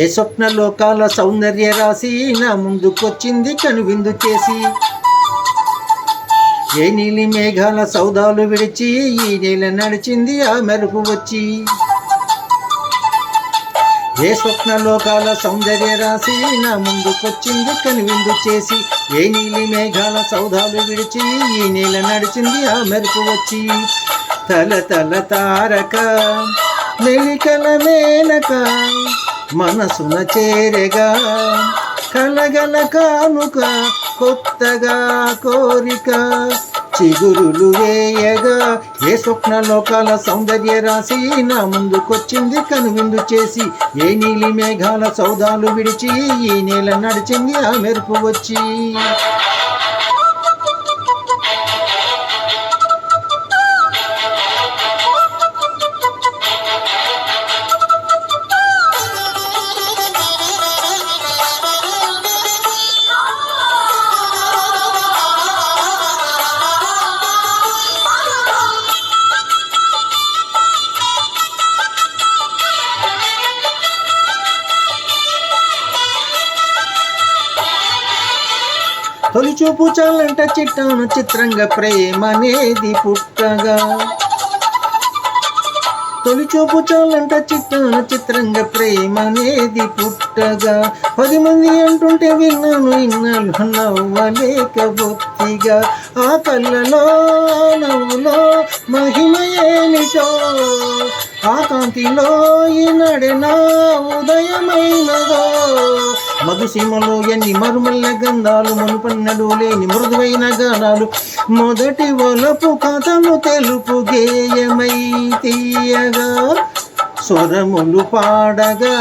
ఏ స్వప్న లోకాల సౌందర్య రాశి నా ముందుకొచ్చింది కనువిందు చేసి, ఏ నీలి మేఘాల సౌదాలు విడిచి ఈ నేల నడిచింది ఆ మెరుపు వచ్చి. ఏ స్వప్న లోకాల సౌందర్య రాశి నా ముందుకొచ్చింది కనువిందు చేసి, ఏ నీలి మేఘాల సౌదాలు విడిచి ఈ నేల నడిచింది ఆ మెరుపు వచ్చి. తల తల తారక మెలికల మేనక మనసున చేరగా కలగల కానుక కొత్తగా కోరిక చిగురులు వేయగా. ఏ స్వప్న లోకాల సౌందర్య రాశి నా ముందుకొచ్చింది కనువిందు చేసి, ఏ నీలి మేఘాల సౌదాలు విడిచి ఈ నేల నడిచింది ఆ మెరుపు వచ్చి. తొలి చూపు చాలంట చిట్టాను చిత్రంగా ప్రేమనేది పుట్టగా, తొలి చూపు చాలంట చిట్టాను చిత్రంగా ప్రేమనేది పుట్టగా. 10 మంది అంటుంటే విన్నాను ఇన్నాళ్ళు నవ్వలేక బొత్తిగా. ఆ కళ్ళలో నవ్వులో మహిమ ఏమిటో, ఆ కాంతిలో ఈనాడే నా ఉదయమైనదో. మధుసీమలో ఎన్ని మరుమల్ల గంధాలు, మునుపన్నడు లేని మృదువైన గానాలు, మొదటి వలపు కథను తెలుపు గేయమై తీయగా స్వరములు పాడగా.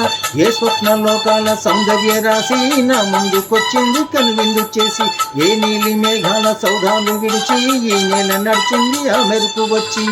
ఏ స్వప్న లోకాల సౌందర్య రాశి నా ముందుకొచ్చింది కనువిందు చేసి, ఏ నీలి మేఘాల సౌధాలు విడిచి ఈ నేల నడిచింది ఆ మెరుపు వచ్చి.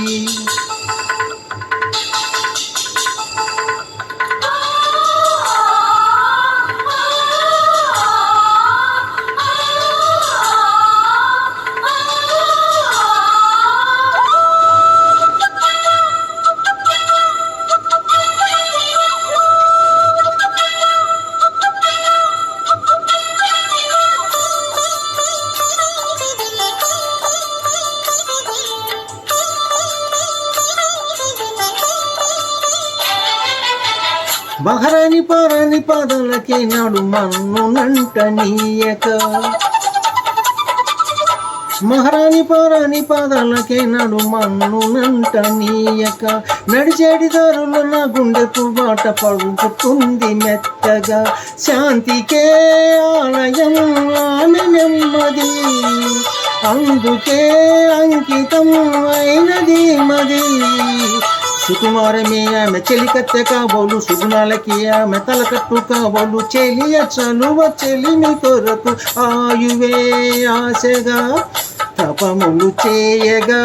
మహారాణి పారాణి పాదాలకే నాడు మన్నునంట నీయక, మహారాణి పారాణి పాదాలకే నాడు మన్నునంట నీయక. నడిచేడి దారులు నా గుండెపు బాట పడుకుతుంది మెత్తగా. శాంతికే ఆలయం ఆమె నెమ్మది, అందుకే అంకితం అయినది మది. సుకుమారమే ఆమె చెలికత్తె కాబోలు, సుగుణాలకి ఆమె తలకట్టు కాబోలు. చెలియ చలువ చెలిమి కొరకు ఆయువే ఆశగా తపములు చేయగా.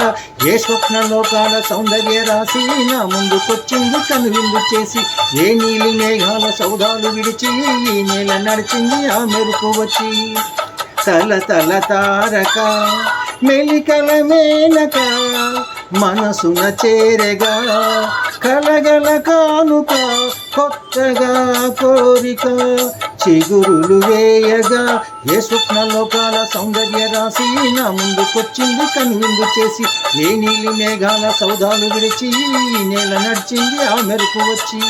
ఏ స్వప్న లోకాల సౌందర్య రాశి నా ముందుకొచ్చింది కనువిందు చేసి, ఏ నీలి మేఘాల సౌదాలు విడిచి ఈ నేల నడిచింది ఆ మెరుపు వచ్చి. తల తల తారక మెలికల మేనక మనసున చేరగా కలగల కానుక కొత్తగా కోరిక చిగురులు వేయగా. ఏ స్వప్న లోకాల సౌందర్య రాశి నా ముందుకొచ్చింది కనువిందు చేసి, ఏ నీలి మేఘాల సౌదాలు విడిచి ఈ నేల నడిచింది ఆ మెరుపు వచ్చి.